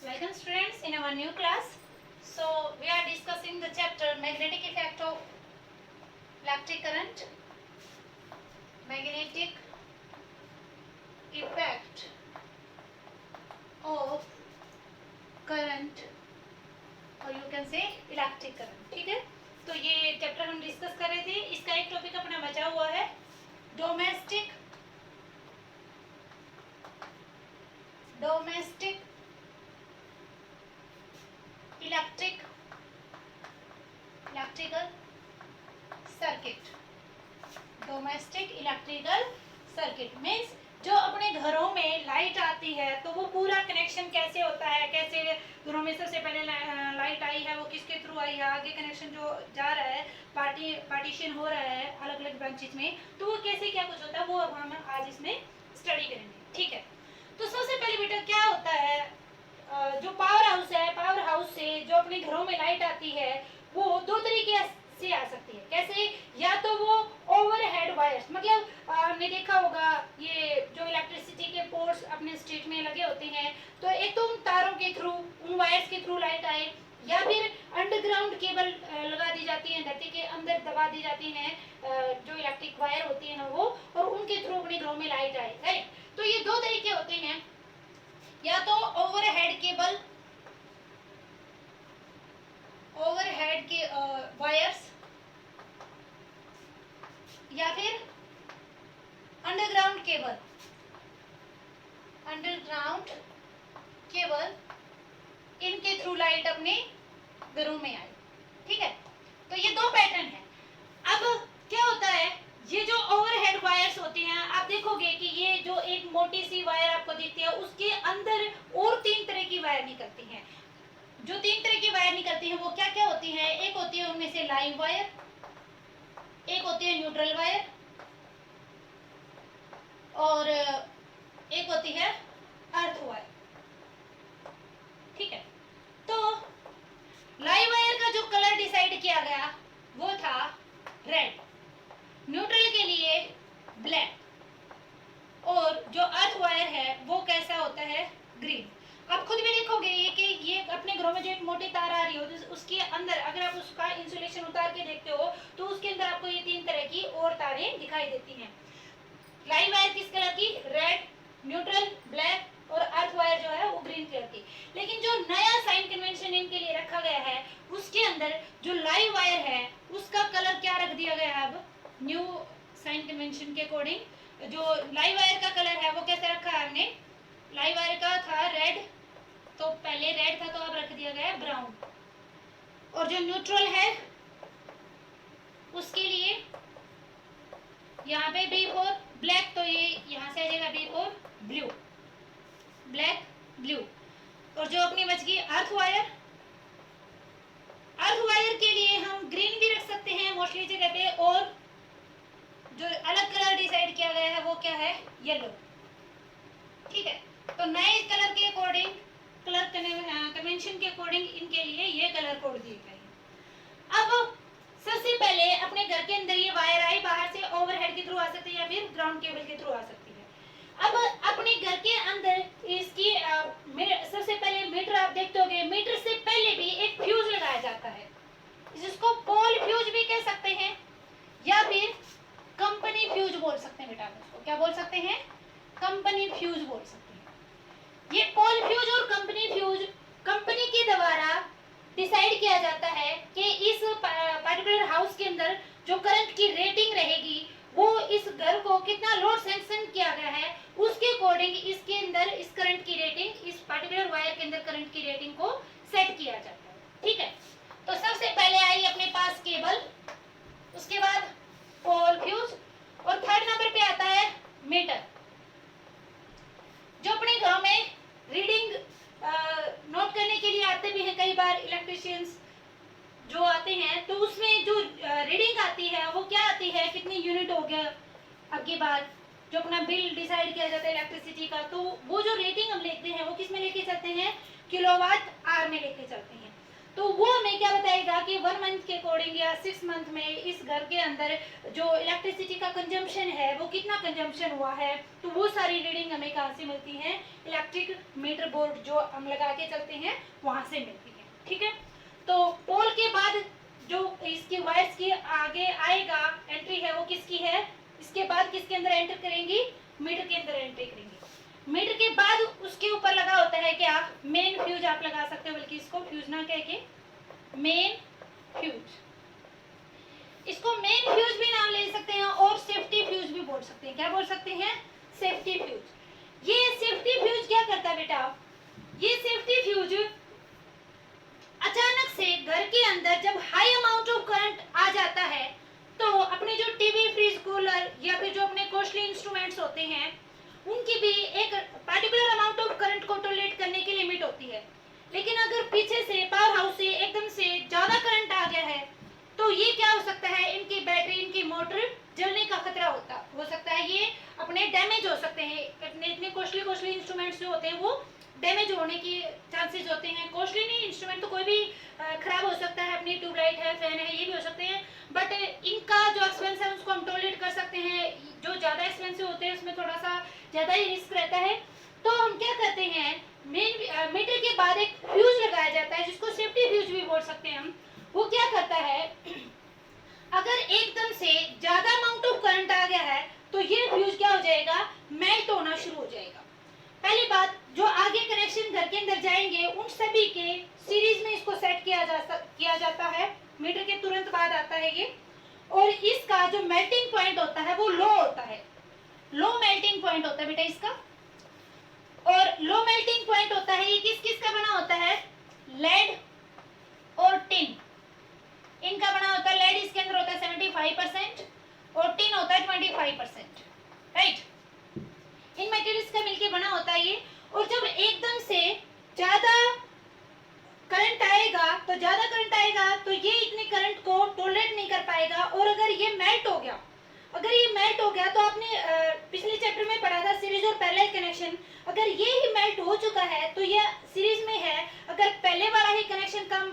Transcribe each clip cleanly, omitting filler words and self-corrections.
Welcome students in our new class. So we are discussing the chapter magnetic effect of electric current. Magnetic effect of current और you can say electric current. ठीक है, तो ये chapter हम discuss कर रहे थे. इसका एक टॉपिक अपना बचा हुआ है domestic electrical circuit. Domestic electrical circuit means जो अपने घरों में लाइट आती है तो वो पूरा कनेक्शन कैसे होता है, कैसे घरों में सबसे पहले लाइट आई है वो किसके थ्रू आई है, आगे कनेक्शन जो जा रहा है पार्टीशन हो रहा है अलग अलग ब्रांचेस में, तो वो कैसे क्या कुछ होता है वो अब हम आज इसमें स्टडी करेंगे. ठीक है, तो सबसे पहले बेटा क्या होता है, जो पावर हाउस है, पावर हाउस से जो अपने घरों में लाइट आती है वो दो तरीके से आ सकती है. कैसे, या तो वो ओवरहेड वायर्स, मतलब आपने देखा होगा ये जो इलेक्ट्रिसिटी के पोल्स अपने स्ट्रीट में लगे होते हैं, तो एक तो उन तारों के थ्रू, उन वायर्स के थ्रू लाइट आए, या फिर अंडरग्राउंड केबल लगा दी जाती है, धरती के अंदर दबा दी जाती हैं जो इलेक्ट्रिक वायर होती है ना वो, और उनके थ्रू अपने घरों में लाइट आए. राइट, तो ये दो तरीके होते हैं, या तो ओवरहेड केबल, ओवरहेड के वायर्स, या फिर अंडरग्राउंड केबल. अंडरग्राउंड केबल, इनके थ्रू लाइट अपने घरों में आई. ठीक है, तो ये दो पैटर्न है. अब क्या होता है, ये जो ओवरहेड वायर्स होते हैं आप देखोगे कि ये जो एक मोटी सी वायर आपको दिखती है उसके अंदर और तीन तरह की वायर निकलती हैं. जो तीन तरह की वायर निकलती हैं वो क्या क्या होती हैं, एक होती है उनमें से लाइव वायर, एक होती है न्यूट्रल वायर, और एक होती है अर्थ वायर. ठीक है, तो लाइव वायर का जो कलर डिसाइड किया गया वो था रेड, न्यूट्रल के लिए ब्लैक, और जो अर्थ वायर है वो कैसा होता है, ग्रीन. आप खुद भी देखोगे कि ये अपने घरों में जो एक मोटी तार आ रही हो तो उसके अंदर अगर आप उसका इंसुलेशन उतार के देखते हो तो उसके अंदर आपको ये तीन तरह की और तारें दिखाई देती हैं. लाइव वायर किस कलर की, रेड, न्यूट्रल ब्लैक, और अर्थ वायर जो है वो ग्रीन कलर की. लेकिन जो नया साइन कन्वेंशन इनके लिए रखा गया है उसके अंदर जो लाइव वायर है उसका कलर क्या रख दिया गया है, अब न्यू साइन कन्वेंशन के अकॉर्डिंग जो लाइव वायर का कलर है वो कैसे रखा है हमने, लाइव वायर का था रेड, तो पहले रेड था तो अब रख दिया गया है ब्राउन, और जो न्यूट्रल है उसके लिए यहाँ पे बी फॉर ब्लैक, तो ये यहाँ से आ जाएगा B for blue, black blue. और जो अपनी बच गई अर्थ वायर, अर्थ वायर के लिए हम ग्रीन भी रख सकते हैं मोस्टली जगह पे, और जो अलग कलर डिसाइड किया गया है वो क्या है, येलो. ठीक है, तो नए कलर के अकॉर्डिंग, कलर कन्वेंशन के अकॉर्डिंग इनके लिए ये कलर कोड दिए गए हैं. अब सबसे पहले अपने घर के अंदर ये वायर आई, बाहर से ओवरहेड के थ्रू आ सकती है या फिर ग्राउंड केबल के थ्रू आ सकती है. अब अपने घर के अंदर इसकी सबसे पहले मीटर आप देखते होंगे, मीटर से पहले भी एक फ्यूज लगाया जाता है, जिसको पोल फ्यूज भी कह सकते हैं या फिर कंपनी फ्यूज बोल सकते हैं. बेटा उसको क्या बोल सकते हैं, कंपनी फ्यूज बोल सकते हैं. ये पोल फ्यूज और कंपनी फ्यूज कंपनी के द्वारा डिसाइड किया जाता है कि इस पर्टिकुलर हाउस के अंदर जो करंट की रेटिंग रहेगी वो इस घर को कितना लोड सैंक्शन किया गया है उसके अकॉर्डिंग इसके अंदर इस करंट की रेटिंग, इस पर्टिकुलर वायर के अंदर करंट की रेटिंग को सेट किया जाता है. ठीक है, तो सबसे पहले आई अपने पास केबल, उसके बाद पोल फ्यूज, और थर्ड नंबर पे आता है मीटर. जो अपने घरों में रीडिंग नोट करने के लिए आते भी हैं कई बार इलेक्ट्रिशियंस जो आते हैं, तो उसमें जो रीडिंग आती है वो क्या आती है, कितनी यूनिट हो गया, अब की बार जो अपना बिल डिसाइड किया जाता है इलेक्ट्रिसिटी का, तो वो जो रेटिंग हम लेते हैं वो किस में लेके चलते हैं, किलोवाट आवर में लेके चलते हैं. तो वो हमें क्या बताएगा कि 1 मंथ के अकॉर्डिंग या 6 मंथ में इस घर के अंदर जो इलेक्ट्रिसिटी का कंजम्पशन है वो कितना कंजम्पशन हुआ है। तो वो सारी रीडिंग हमें कहाँ से मिलती है, इलेक्ट्रिक मीटर बोर्ड जो हम लगा के चलते हैं वहां से मिलती है। ठीक है, तो पोल के बाद जो इसकी वायर्स की आगे आएगा एंट्री है वो किसकी है, इसके बाद किसके अंदर एंटर करेंगी, मीटर के अंदर एंट्री करेंगी। मीटर के बाद उसके ऊपर लगा होता है क्या, मेन फ्यूज आप लगा सकते हो, बल्कि इसको फ्यूज ना कह के मेन फ्यूज, इसको मेन फ्यूज भी नाम ले सकते हैं और सेफ्टी फ्यूज भी बोल सकते हैं। क्या बोल सकते हैं, सेफ्टी फ्यूज। ये सेफ्टी फ्यूज क्या करता है बेटा, ये सेफ्टी फ्यूज अचानक से घर के अंदर जब हाई अमाउंट ऑफ करंट आ जाता है तो अपने जो टीवी, फ्रिज, कूलर या फिर जो अपने कॉस्टली इंस्ट्रूमेंट्स होते हैं उनकी भी एक पर्टिकुलर अमाउंट ऑफ करंट को टॉलरेट करने की लिमिट होती है। लेकिन अगर पीछे से पावर हाउस से एकदम से ज्यादा करंट आ गया है तो ये क्या हो सकता है, इनकी बैटरी, इनकी मोटर जलने का खतरा हो सकता है, ये अपने डैमेज हो सकते हैं। अपने इतने कॉस्टली इंस्ट्रूमेंट्स जो होते हैं वो डैमेज होने की चांसेस होते हैं। कॉस्टली नहीं, इंस्ट्रूमेंट तो कोई भी खराब हो सकता है, अपनी ट्यूबलाइट है, फैन है, ये भी हो सकते हैं, बट इनका जो एक्सपेंस है उसको हम टॉलरेट कर सकते हैं। जो ज्यादा एक्सपेंसिव होते हैं उसमें थोड़ा सा ज्यादा ही रिस्क रहता है। तो हम क्या करते हैं, मेन मीटर के बाद एक फ्यूज लगाया जाता है जिसको सेफ्टी फ्यूज भी बोल सकते हैं हम। वो क्या करता है, अगर एकदम से ज्यादा अमाउंट ऑफ करंट आ गया है तो ये फ्यूज क्या हो जाएगा, मेल्ट होना शुरू हो जाएगा। पहली बात, जो आगे कनेक्शन घर के अंदर जाएंगे उन सभी के सीरीज में इसको सेट किया जाता है, मीटर के तुरंत बाद आता है ये, और इसका जो मेल्टिंग पॉइंट होता है वो लो होता है, लो मेल्टिंग पॉइंट होता है बेटा इसका। और लो मेल्टिंग पॉइंट होता है ये किस किस का बना होता है, लेड और टिन, इनका बना होता है। लेड इसके अंदर होता है 75% और टिन होता है 25%, राइट। इन मटेरियल्स का मिलके बना होता है ये। और जब एकदम से ज्यादा करंट आएगा तो ये इतने करंट को टॉलरेट नहीं कर पाएगा, और अगर ये मेल्ट हो गया तो आपने पिछले चैप्टर में पढ़ा था सीरीज और पैरेलल कनेक्शन, अगर ये ही मेल्ट हो चुका है तो ये सीरीज में है, अगर पहले वाला ही कनेक्शन कम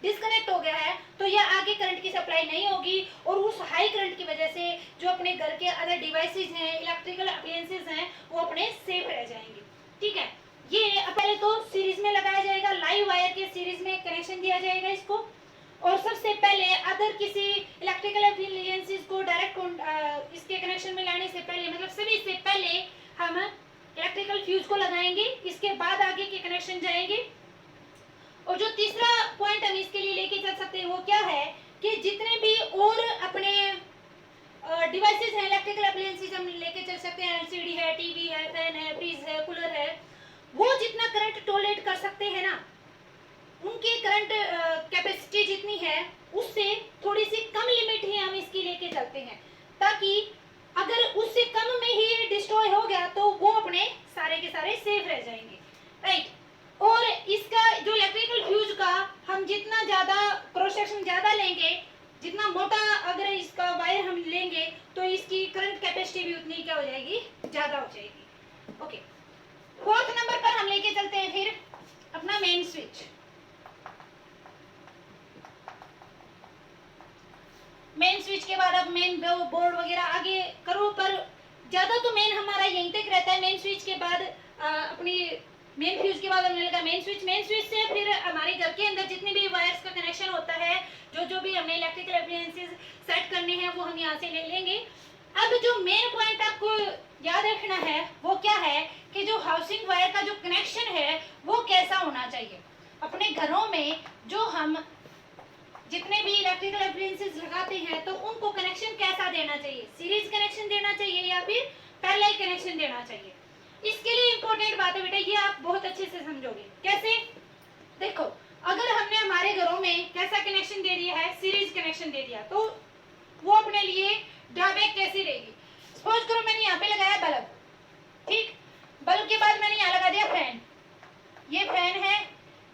डिस्कनेक्ट हो गया है तो यह आगे करंट की सप्लाई नहीं होगी, और उस हाई करंट की वजह से जो अपने घर के अदर डिवाइसेस हैं, इलेक्ट्रिकल अप्लायंसेस हैं, वो अपने सेफ रह जाएंगे। ठीक है, ये पहले तो सीरीज में लगाया जाएगा, लाइव वायर के सीरीज में कनेक्शन दिया जाएगा इसको, और सबसे पहले अदर किसी इलेक्ट्रिकल अप्लायंसेस को डायरेक्ट इसके कनेक्शन में लाने से पहले, मतलब सभी से पहले हम इलेक्ट्रिकल फ्यूज को लगाएंगे, इसके बाद आगे के कनेक्शन जाएंगे। और जो तीसरा पॉइंट हम इसके लिए लेके चल सकते हैं वो क्या है कि जितने भी और अपने डिवाइसेस हैं, इलेक्ट्रिकल अप्लायंसेस हम लेके चल सकते हैं, एलसीडी है, टीवी है, फैन है, फ्रिज है, कूलर है, वो जितना करंट टॉलरेट कर सकते हैं ना, उनकी करंट कैपेसिटी जितनी है उससे थोड़ी सी कम लिमिट ही हम इसकी लेके चलते हैं, ताकि अगर उससे कम में ही डिस्ट्रॉय हो गया तो वो अपने सारे के सारे सेफ रह जाएंगे, राइट। और इसका जो इलेक्ट्रिकल फ्यूज का हम जितना ज्यादा क्रॉस सेक्शन ज्यादा लेंगे, जितना मोटा अगर इसका वायर हम लेंगे तो इसकी करंट कैपेसिटी भी उतनी क्या हो जाएगी, ज्यादा हो जाएगी। ओके, फोर्थ नंबर पर हम लेके चलते हैं फिर अपना मेन स्विच। मेन स्विच के बाद अब मेन बोर्ड वगैरह आगे करो, पर ज्यादा तो मेन हमारा यहीं तक रहता है। मेन स्विच के बाद अपनी मेन फ्यूज के बाद हमने लगा मेन स्विच से फिर हमारे घर के अंदर जितने भी वायर्स का कनेक्शन होता है, जो भी हमें इलेक्ट्रिकल अप्लायंसेस सेट करने हैं वो हम यहाँ से ले लेंगे। अब जो मेन पॉइंट आपको याद रखना है वो क्या है कि जो हाउसिंग वायर का जो कनेक्शन है वो कैसा होना चाहिए। अपने घरों में जो हम जितने भी इलेक्ट्रिकल अप्लायंसेस लगाते हैं तो उनको कनेक्शन कैसा देना चाहिए, सीरीज कनेक्शन देना चाहिए या फिर पैरेलल कनेक्शन देना चाहिए। इसके लिए इंपॉर्टेंट बात है बेटा, ये आप बहुत अच्छे से समझोगे। कैसे, देखो, अगर हमने हमारे घरों में कैसा कनेक्शन दे दिया है, सीरीज कनेक्शन दे दिया, तो वो अपने लिए ड्रॉबैक कैसी रहेगी। सपोज करो मैंने यहाँ पे लगाया बल्ब, ठीक, बल्ब के बाद मैंने यहाँ लगा दिया फैन, ये फैन है,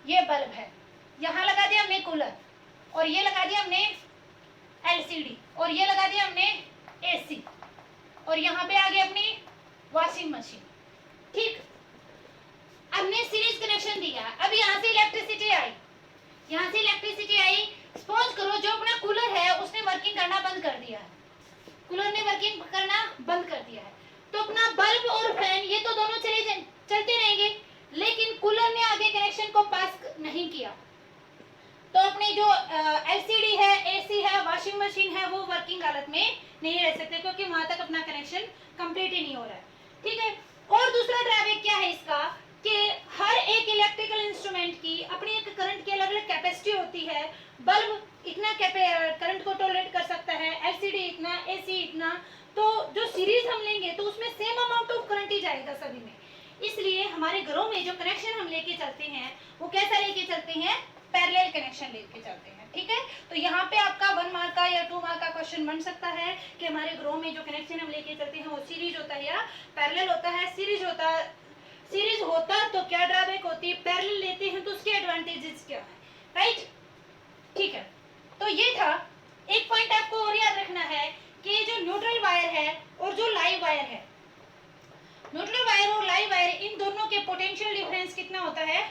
ये बल्ब है, यहाँ लगा दिया हमने कूलर, और ये लगा दिया हमने एलसीडी, और ये लगा दिया हमने एसी, और यहाँ पे आ गई अपनी वॉशिंग मशीन। ठीक, हमने सीरीज कनेक्शन दिया, अब यहाँ से इलेक्ट्रिसिटी आई, यहाँ से इलेक्ट्रिसिटी आई, सपोज करो जो अपना कूलर है उसने वर्किंग करना बंद कर दिया है, कूलर ने वर्किंग करना बंद कर दिया है, तो अपना बल्ब और फैन ये तो दोनों चलते रहेंगे, लेकिन कूलर ने आगे कनेक्शन को पास नहीं किया, तो अपने जो एलसीडी है, एसी है, वॉशिंग मशीन है, वो वर्किंग हालत में नहीं रह सकते क्योंकि वहां तक अपना कनेक्शन कंप्लीट ही नहीं हो रहा है। ठीक है, और दूसरा ड्रॉबैक क्या है इसका कि हर एक इलेक्ट्रिकल इंस्ट्रूमेंट की अपनी एक करंट की अलग अलग कैपेसिटी होती है। बल्ब इतना करंट को टॉलरेट कर सकता है, एलसीडी इतना, एसी इतना, तो जो सीरीज हम लेंगे तो उसमें सेम अमाउंट ऑफ करंट ही जाएगा सभी में। इसलिए हमारे घरों में जो कनेक्शन हम लेके चलते हैं वो कैसा लेके चलते हैं, पैरेलल कनेक्शन लेके चलते हैं। ठीक है, तो यहाँ पे आपका 1 मार्क का या 2 मार्क का क्वेश्चन बन सकता है कि हमारे घरों में जो कनेक्शन हम लेके चलते हैं वो सीरीज होता है या पैरेलल होता है। सीरीज होता तो क्या ड्रॉबैक होती, पैरेलल लेते हैं तो उसके एडवांटेजेस क्या है, राइट। ठीक है, तो ये था। एक पॉइंट आपको और याद रखना है कि जो न्यूट्रल वायर है और जो लाइव वायर है, न्यूट्रल वायर और लाइव वायर इन दोनों के पोटेंशियल डिफरेंस कितना होता है,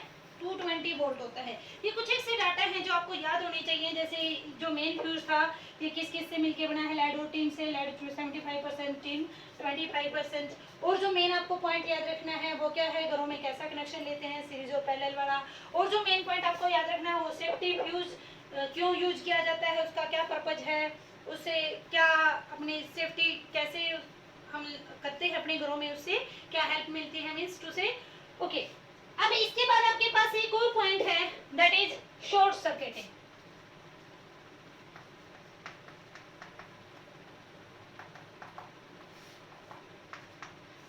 220 वोल्ट होता है। ये कुछ ऐसे डाटा हैं जो आपको याद होने चाहिए, जैसे जो मेन फ्यूज था ये किस किस से मिलके बना है, लेड और टिन से, लेड 75%, टिन 25%। और जो मेन आपको पॉइंट याद रखना है वो क्या है, घरों में कैसा कनेक्शन लेते हैं, सीरीज और पैरेलल वाला। और जो मेन पॉइंट आपको याद रखना है वो सेफ्टी फ्यूज क्यों यूज किया जाता है, उसका क्या पर्पज है, उससे क्या अपनी सेफ्टी कैसे हम करते हैं अपने घरों में, उससे क्या हेल्प मिलती है, मीन्स टू से ओके। अब इसके बाद आपके पास एक और पॉइंट है दैट इज शॉर्ट सर्किटिंग।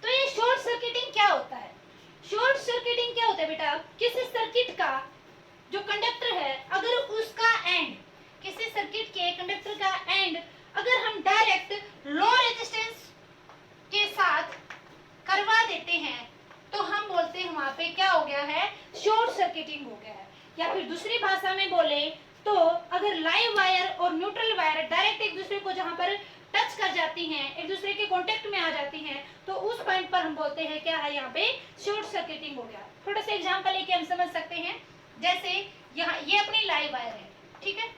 तो ये शॉर्ट सर्किटिंग क्या होता है, शॉर्ट सर्किटिंग क्या होता है बेटा, किसी सर्किट का जो कंडक्टर है अगर उसका एंड, किसी सर्किट के कंडक्टर का एंड अगर हम डायरेक्ट लो रेजिस्टेंस के साथ करवा देते हैं तो हम बोलते हैं वहां पे क्या हो गया है, शॉर्ट सर्किटिंग हो गया है। या फिर दूसरी भाषा में बोले तो अगर लाइव वायर और न्यूट्रल वायर डायरेक्ट एक दूसरे को जहां पर टच कर जाती हैं, एक दूसरे के कांटेक्ट में आ जाती हैं, तो उस पॉइंट पर हम बोलते हैं क्या है, यहाँ पे शॉर्ट सर्किटिंग हो गया। थोड़ा सा एग्जांपल लेके हम समझ सकते हैं, जैसे यहाँ ये अपनी लाइव वायर है, ठीक है,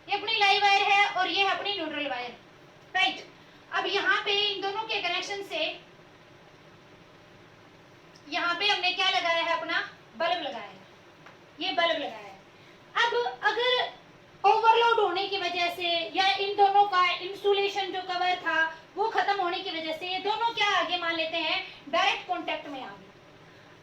ये अपनी लाइव वायर है और ये है अपनी न्यूट्रल वायर, राइट। अब यहाँ पे इन दोनों के कनेक्शन से यहाँ पे हमने क्या लगाया है, अपना बल्ब लगाया है, ये बल्ब लगाया है। अब अगर ओवरलोड होने की वजह से या इन दोनों का इंसुलेशन जो कवर था वो खत्म होने की वजह से ये दोनों क्या आगे मान लेते हैं, डायरेक्ट कांटेक्ट में आ गई।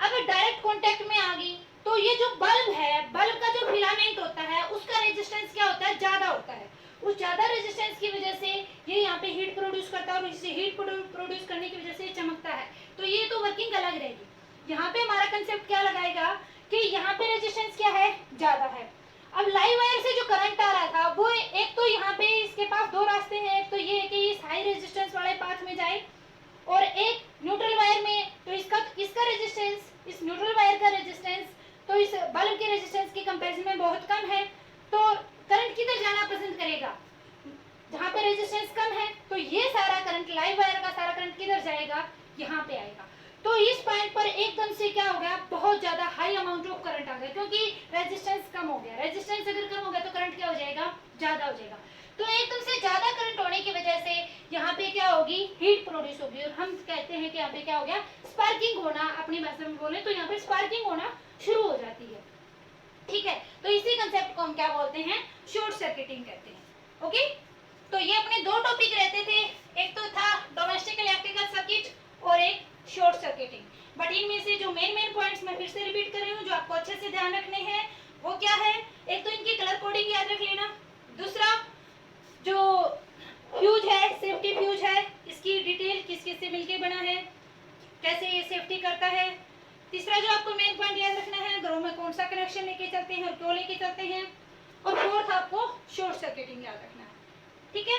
अब डायरेक्ट कांटेक्ट में आ गई तो ये जो बल्ब है, बल्ब का जो फिलामेंट होता है उसका रेजिस्टेंस क्या होता है, ज्यादा होता है। उस ज्यादा रेजिस्टेंस की वजह से ये यहाँ पे हीट प्रोड्यूस करता है और इससे हीट प्रोड्यूस करने की वजह से ये चमकता है, तो ये तो वर्किंग अलग रहेगी। यहाँ पे हमारा कंसेप्ट क्या लगाएगा कि यहाँ पे रेजिस्टेंस क्या है, ज्यादा है। अब लाइव वायर से जो करंट आ रहा था वो एक तो यहाँ पे इसके पास दो रास्ते हैं, एक तो ये है कि इस हाई रेजिस्टेंस वाले पाथ में जाए और एक न्यूट्रल वायर में, तो इसका रेजिस्टेंस, इस न्यूट्रल वायर का रेजिस्टेंस तो इस बल्ब के रेजिस्टेंस के कंपैरिजन में बहुत कम है, तो करंट किधर जाना पसंद करेगा, जहाँ पे रेजिस्टेंस कम है। तो ये सारा करंट, लाइव वायर का सारा करंट किधर जाएगा, यहाँ पे आएगा। तो इस पॉइंट पर एकदम से क्या हो गया, बहुत ज्यादा हाई अमाउंट ऑफ करंट आ गया क्योंकि रेजिस्टेंस कम हो गया। रेजिस्टेंस अगर कम हो गया तो करंट क्या हो जाएगा, ज्यादा हो जाएगा। तो एकदम से ज्यादा करंट होने की वजह से यहाँ पे क्या होगी, हीट प्रोड्यूस होगी और हम कहते हैं कि यहाँ पे क्या हो गया, स्पार्किंग होना, अपनी भाषा में बोले तो यहाँ पे स्पार्किंग होना शुरू हो जाती है। ठीक है, तो इसी कंसेप्ट को हम क्या बोलते हैं, शॉर्ट सर्किटिंग कहते हैं। ओके, तो ये अपने दो टॉपिक रहते थे, एक तो था डोमेस्टिक इलेक्ट्रिकल सर्किट और एक शॉर्ट सर्किटिंग। बट इनमें से जो मेन पॉइंट्स मैं फिर से रिपीट कर रही हूँ जो आपको अच्छे से ध्यान रखने हैं वो क्या है, एक तो इनकी कलर कोडिंग याद रख लेना, दूसरा जो फ्यूज है, सेफ्टी फ्यूज है, इसकी डिटेल किस किस से मिलके बना है, कैसे ये सेफ्टी करता है, तीसरा जो आपको मेन पॉइंट याद रखना है, घरों में कौन सा कनेक्शन लेके चलते हैं और क्यों लेके चलते हैं, और फोर्थ आपको शॉर्ट सर्किटिंग याद रखना है। ठीक है,